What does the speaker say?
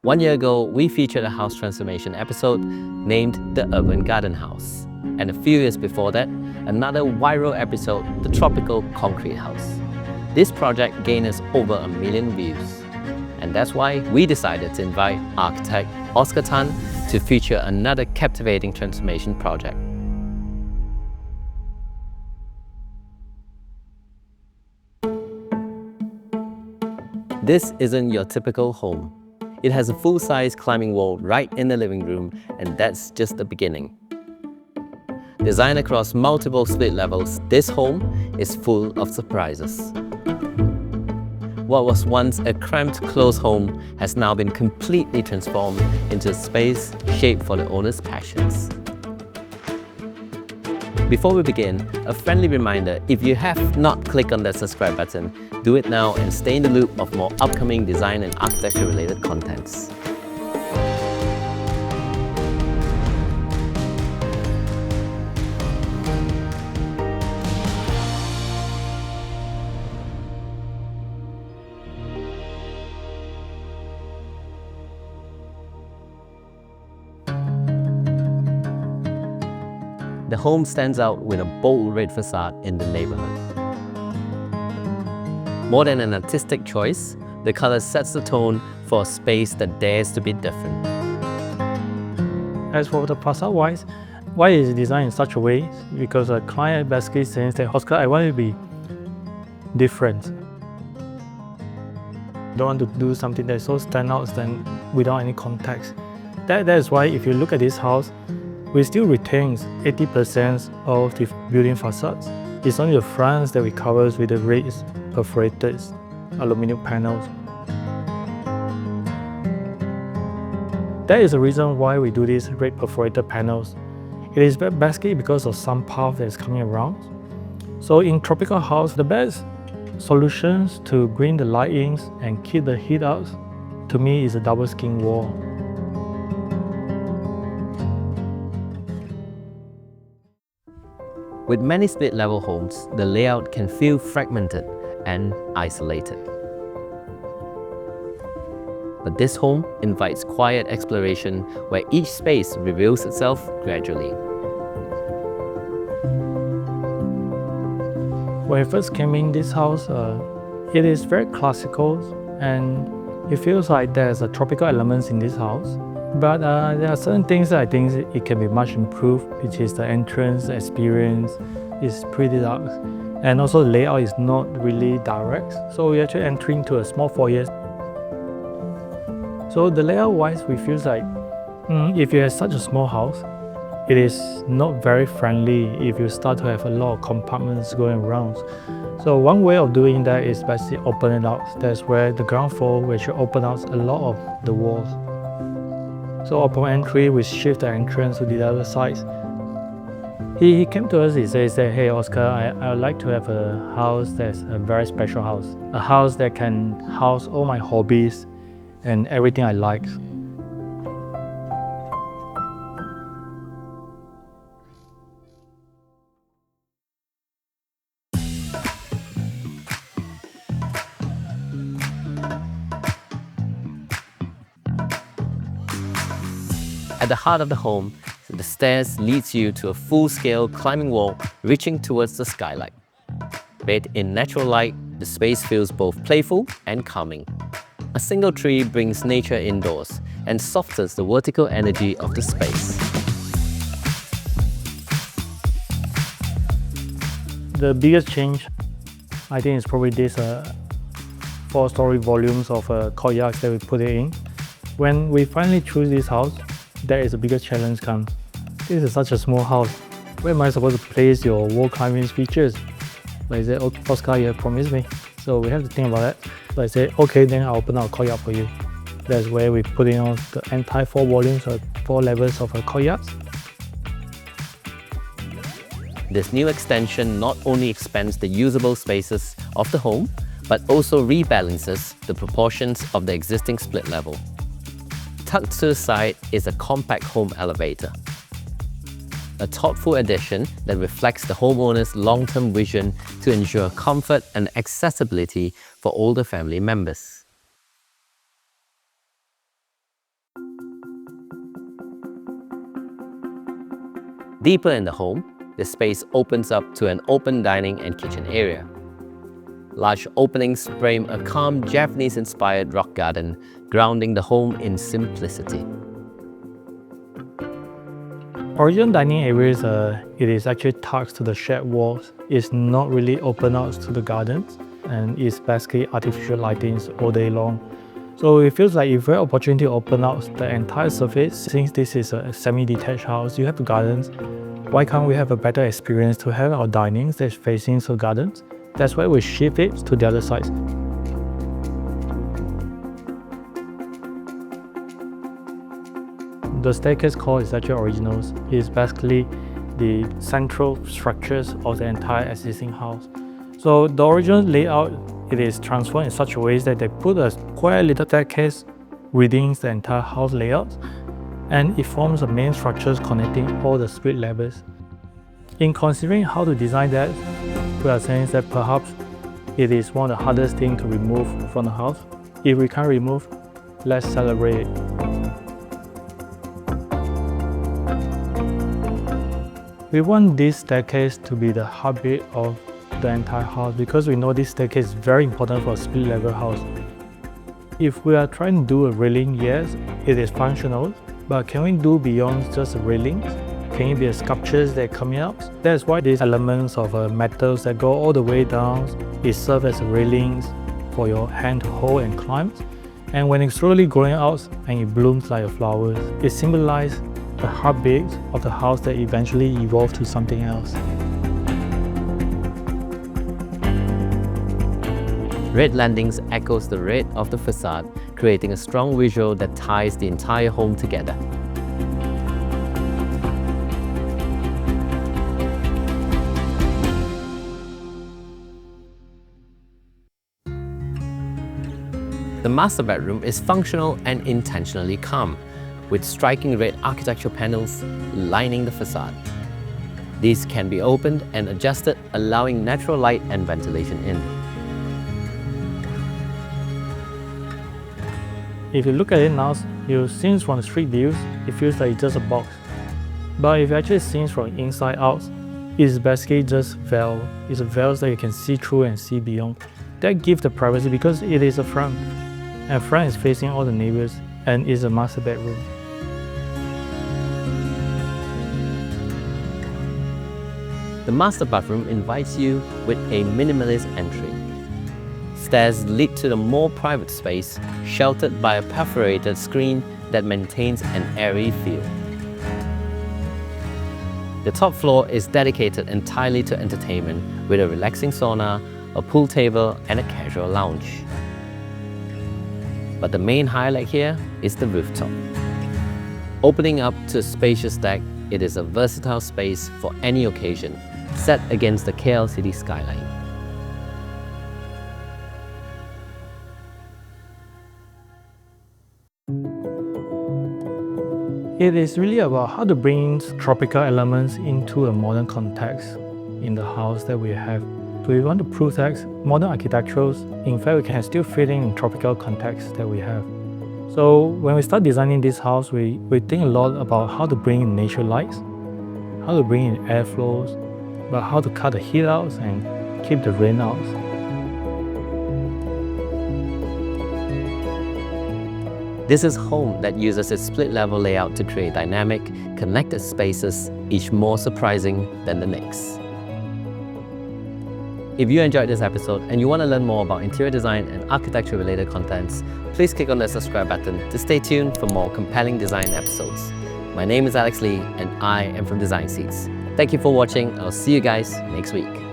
1 year ago, we featured a house transformation episode named The Urban Garden House. And a few years before that, another viral episode, The Tropical Concrete House. This project gained us over 1 million views. And that's why we decided to invite architect Oscar Tan to feature another captivating transformation project. This isn't your typical home. It has a full-size climbing wall right in the living room, and that's just the beginning. Designed across multiple split levels, this home is full of surprises. What was once a cramped, closed home has now been completely transformed into a space shaped for the owner's passions. Before we begin, a friendly reminder, if you have not clicked on that subscribe button, do it now and stay in the loop of more upcoming design and architecture related contents. The home stands out with a bold red facade in the neighborhood. More than an artistic choice, the color sets the tone for a space that dares to be different. As for the facade-wise, why is it designed in such a way? Because a client basically says that, Oscar, I want it to be different. Don't want to do something that's so standout than without any context. That is why if you look at this house, we still retains 80% of the building facades. It's only the fronts that we cover with the raised perforated aluminum panels. That is the reason why we do these red perforated panels. It is basically because of some path that is coming around. So in tropical house, the best solutions to bring the light in and keep the heat out, to me, is a double skin wall. With many split-level homes, the layout can feel fragmented and isolated. But this home invites quiet exploration where each space reveals itself gradually. When I first came in this house, it is very classical and it feels like there's a tropical elements in this house. But there are certain things that I think it can be much improved, which is the entrance experience is pretty dark. And also the layout is not really direct. So we're actually entering to a small foyer. So the layout wise, we feel like if you have such a small house, it is not very friendly if you start to have a lot of compartments going around. So one way of doing that is basically open it out. That's where the ground floor, we should open out a lot of the walls. So upon entry, we shift the entrance to the other side. He came to us, he said, hey Oscar, I would like to have a house that's a very special house. A house that can house all my hobbies and everything I like. At the heart of the home, the stairs leads you to a full-scale climbing wall reaching towards the skylight. Bathed in natural light, the space feels both playful and calming. A single tree brings nature indoors and softens the vertical energy of the space. The biggest change, I think, is probably this 4-story volumes of courtyard that we put it in. When we finally choose this house, there is a bigger challenge comes. This is such a small house. Where am I supposed to place your wall climbing features? But I said, okay, Oscar, you have promised me. So we have to think about that. So I said, okay, then I'll open our courtyard for you. That's where we put in on the entire 4 volumes or 4 levels of a courtyard. This new extension not only expands the usable spaces of the home, but also rebalances the proportions of the existing split level. Tucked to the side is a compact home elevator. A thoughtful addition that reflects the homeowner's long-term vision to ensure comfort and accessibility for older family members. Deeper in the home, the space opens up to an open dining and kitchen area. Large openings frame a calm Japanese-inspired rock garden, grounding the home in simplicity. Original dining areas, it is actually tucked to the shed walls. It's not really open out to the gardens, and it's basically artificial lightings all day long. So it feels like if we have opportunity to open out the entire surface, since this is a semi-detached house, you have the gardens. Why can't we have a better experience to have our dinings that's facing the gardens? That's why we shift it to the other side. The staircase core is actually originals. It's basically the central structures of the entire existing house. So the original layout, it is transformed in such a way that they put a quite little staircase within the entire house layout, and it forms the main structures connecting all the split levels. In considering how to design that, we are saying that perhaps it is one of the hardest things to remove from the house. If we can't remove, let's celebrate it. We want this staircase to be the heartbeat of the entire house because we know this staircase is very important for a split level house. If we are trying to do a railing, yes, it is functional, but can we do beyond just railings? Can it be sculptures that are coming out? That's why these elements of metals that go all the way down, it serves as railings for your hand to hold and climb. And when it's slowly growing out and it blooms like a flower, it symbolizes the heartbeat of the house that eventually evolved to something else. Red landings echoes the red of the facade, creating a strong visual that ties the entire home together. The master bedroom is functional and intentionally calm, with striking red architectural panels lining the facade. These can be opened and adjusted, allowing natural light and ventilation in. If you look at it now, you see from the street views, it feels like it's just a box. But if you actually see from inside out, it's basically just veil. It's a veil that you can see through and see beyond. That gives the privacy because it is a front. And front is facing all the neighbors and is a master bedroom. The master bathroom invites you with a minimalist entry. Stairs lead to the more private space, sheltered by a perforated screen that maintains an airy feel. The top floor is dedicated entirely to entertainment, with a relaxing sauna, a pool table, and a casual lounge. But the main highlight here is the rooftop. Opening up to a spacious deck, it is a versatile space for any occasion, set against the KL city skyline. It is really about how to bring tropical elements into a modern context in the house that we have. So we want to prove that modern architectures, in fact, we can still fit in tropical context that we have. So when we start designing this house, we think a lot about how to bring in nature lights, how to bring in airflows, but how to cut the heat out and keep the rain out. This is home that uses a split-level layout to create dynamic, connected spaces, each more surprising than the next. If you enjoyed this episode and you want to learn more about interior design and architecture-related contents, please click on the subscribe button to stay tuned for more compelling design episodes. My name is Alex Lee and I am from Design Seeds. Thank you for watching. I'll see you guys next week.